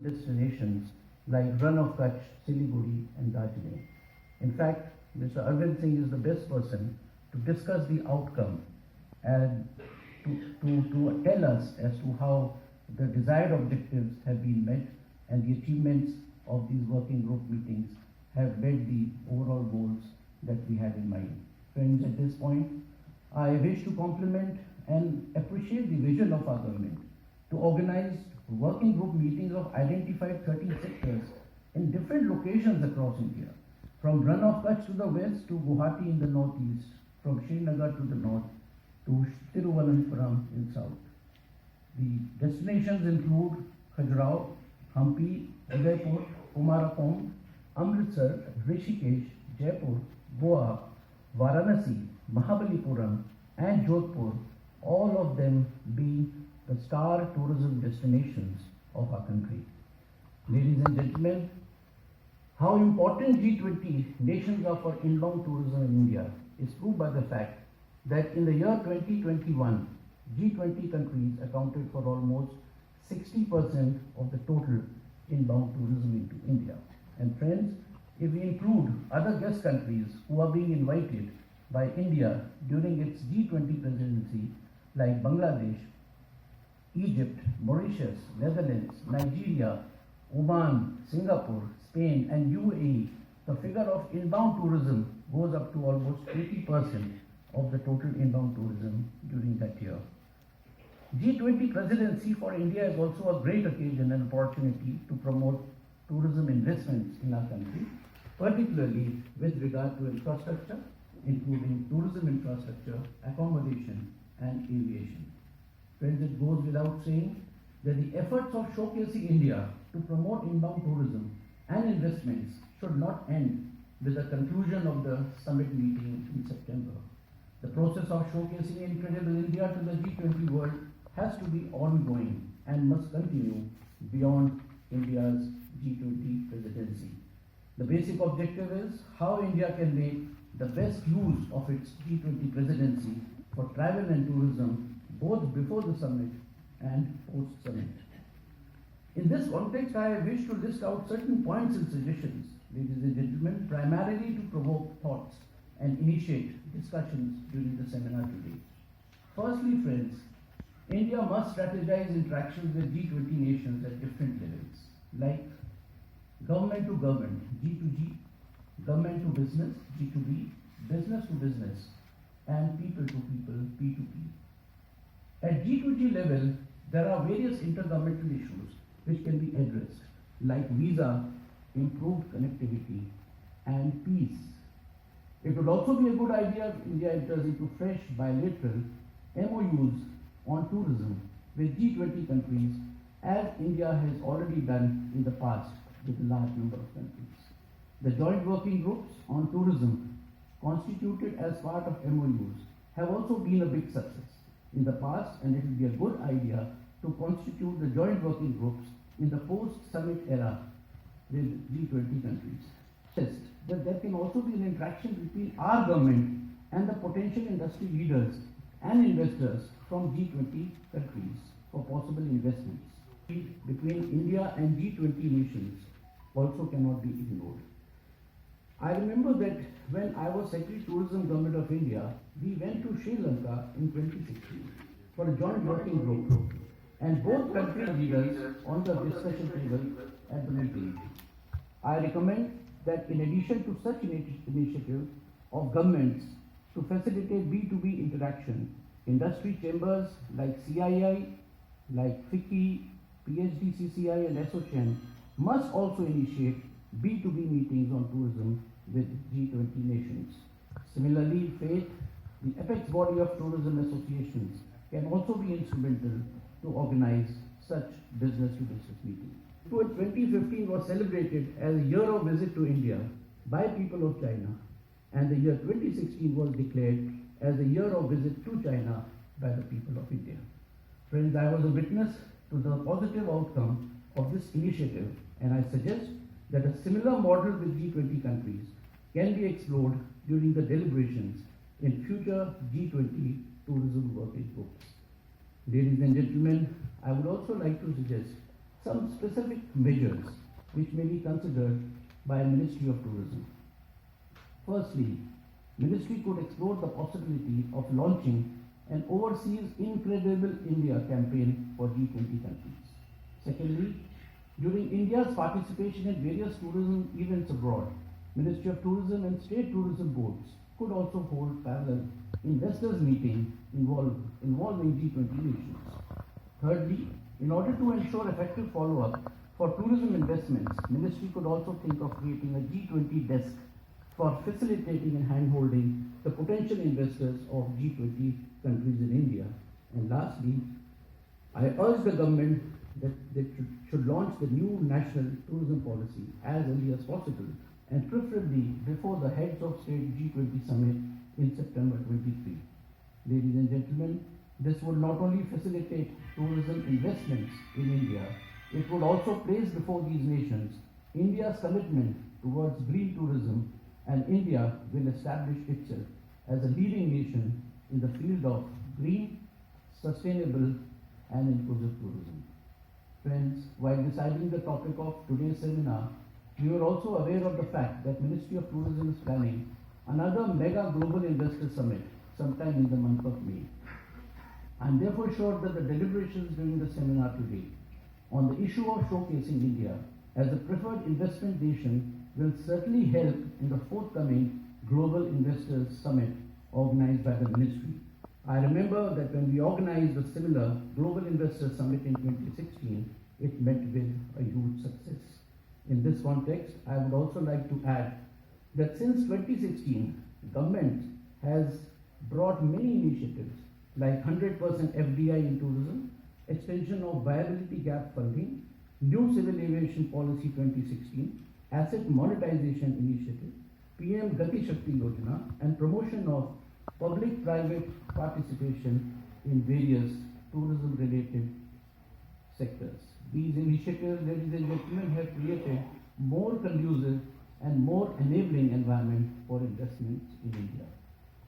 destinations like Run of Kutch, Siliguri, and Darjeeling. In fact, Mr. Arvind Singh is the best person to discuss the outcome and to tell us as to how the desired objectives have been met and the achievements of these working group meetings have met the overall goals that we had in mind. Friends, at this point, I wish to compliment and appreciate the vision of our government to organize working group meetings of identified 13 sectors in different locations across India, from Run of Kutch to the west to Guwahati in the northeast, from Srinagar to the north to Thiruvananthapuram in south. The destinations include Khajuraho, Hampi, Udaipur, Kumarapong, Amritsar, Rishikesh, Jaipur, Goa, Varanasi, Mahabalipuram, and Jodhpur, all of them being the star tourism destinations of our country. Ladies and gentlemen, how important G20 nations are for inbound tourism in India is proved by the fact that in the year 2021, G20 countries accounted for almost 60% of the total inbound tourism into India. And friends, if we include other guest countries who are being invited by India during its G20 presidency, like Bangladesh, Egypt, Mauritius, Netherlands, Nigeria, Oman, Singapore, Spain, and UAE, the figure of inbound tourism goes up to almost 80% of the total inbound tourism during that year. G20 presidency for India is also a great occasion and opportunity to promote tourism investments in our country, particularly with regard to infrastructure, including tourism infrastructure, accommodation, and aviation. Friends, it goes without saying that the efforts of showcasing India to promote inbound tourism and investments should not end with the conclusion of the summit meeting in September. The process of showcasing incredible India to the G20 world has to be ongoing and must continue beyond India's G20 presidency. The basic objective is how India can make the best use of its G20 presidency for travel and tourism both before the summit and post-summit. In this context, I wish to list out certain points and suggestions, ladies and gentlemen, primarily to provoke thoughts and initiate discussions during the seminar today. Firstly, friends, India must strategize interactions with G20 nations at different levels, like government to government, G2G, government to business, G2B, business to business, and people to people, P2P. At G2G level, there are various intergovernmental issues which can be addressed, like visa, improved connectivity, and peace. It would also be a good idea if India enters into fresh bilateral MOUs on tourism with G20 countries, as India has already done in the past with a large number of countries. The joint working groups on tourism constituted as part of MOUs have also been a big success in the past, and it will be a good idea to constitute the joint working groups in the post-summit era with G20 countries. But there can also be an interaction between our government and the potential industry leaders and investors from G20 countries for possible investments. Between India and G20 nations also cannot be ignored. I remember that when I was Secretary Tourism Government of India, we went to Sri Lanka in 2016 for a joint working group, and both country leaders on the discussion table at the meeting. I recommend that in addition to such initiative of governments to facilitate B2B interaction, industry chambers like CII, like FICCI, PhDCCI, and ASSOCHAM must also initiate B2B meetings on tourism with G20 nations. Similarly, FAITH, the apex body of tourism associations, can also be instrumental to organize such business-to-business meetings. 2015 was celebrated as a year of visit to India by people of China, and the year 2016 was declared as a year of visit to China by the people of India. Friends, I was a witness to the positive outcome of this initiative, and I suggest that a similar model with G20 countries can be explored during the deliberations in future G20 tourism working groups. Ladies and gentlemen, I would also like to suggest some specific measures which may be considered by Ministry of Tourism. Firstly, Ministry could explore the possibility of launching an overseas Incredible India campaign for G20 countries. Secondly, during India's participation in various tourism events abroad, Ministry of Tourism and state tourism boards could also hold parallel investors meeting involving G20 nations. Thirdly, in order to ensure effective follow-up for tourism investments, Ministry could also think of creating a G20 desk for facilitating and hand-holding the potential investors of G20 countries in India. And lastly, I urge the government that they should launch the new national tourism policy as early as possible, and preferably before the Heads of State G20 summit in September 23. Ladies and gentlemen, this would not only facilitate tourism investments in India, it would also place before these nations India's commitment towards green tourism, and India will establish itself as a leading nation in the field of green, sustainable and inclusive tourism. Friends, while deciding the topic of today's seminar, we were also aware of the fact that Ministry of Tourism is planning another mega global investor summit sometime in the month of May. I am therefore sure that the deliberations during the seminar today on the issue of showcasing India as a preferred investment nation will certainly help in the forthcoming Global Investors Summit organized by the Ministry. I remember that when we organized a similar Global Investors Summit in 2016, it met with a huge success. In this context, I would also like to add that since 2016, government has brought many initiatives like 100% FDI in tourism, extension of viability gap funding, new civil aviation policy 2016, asset monetization initiative, PM Gati Shakti Yojana, and promotion of public-private participation in various tourism-related sectors. These initiatives, ladies and gentlemen, have created more conducive and more enabling environment for investments in India.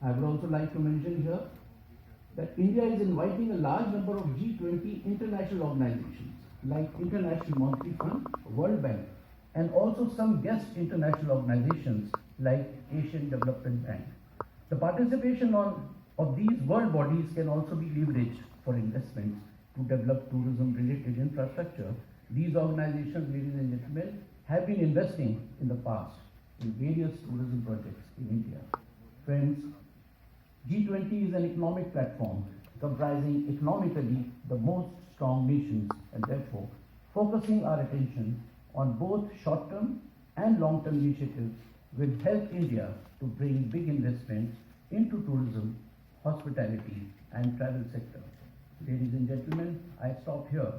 I would also like to mention here that India is inviting a large number of G20 international organizations like International Monetary Fund, World Bank, and also some guest international organizations like Asian Development Bank. The participation of these world bodies can also be leveraged for investments to develop tourism-related infrastructure. These organizations, ladies and gentlemen, have been investing in the past in various tourism projects in India. Friends, G20 is an economic platform comprising economically the most strong nations, and therefore focusing our attention on both short-term and long-term initiatives will help India to bring big investments into tourism, hospitality and travel sector. Ladies and gentlemen, I stop here,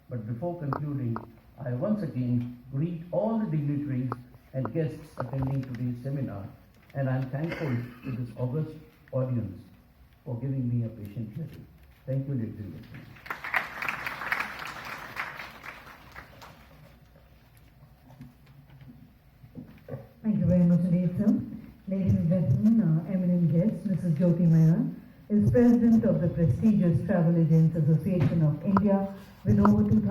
but before concluding, I once again greet all the dignitaries and guests attending today's seminar, and I am thankful to this august audience for giving me a patient hearing. Thank you, ladies and gentlemen. Thank you very much indeed, sir. Ladies and gentlemen, our eminent guest, Mrs. Jyoti Menon, is President of the prestigious Travel Agents Association of India with over 2,000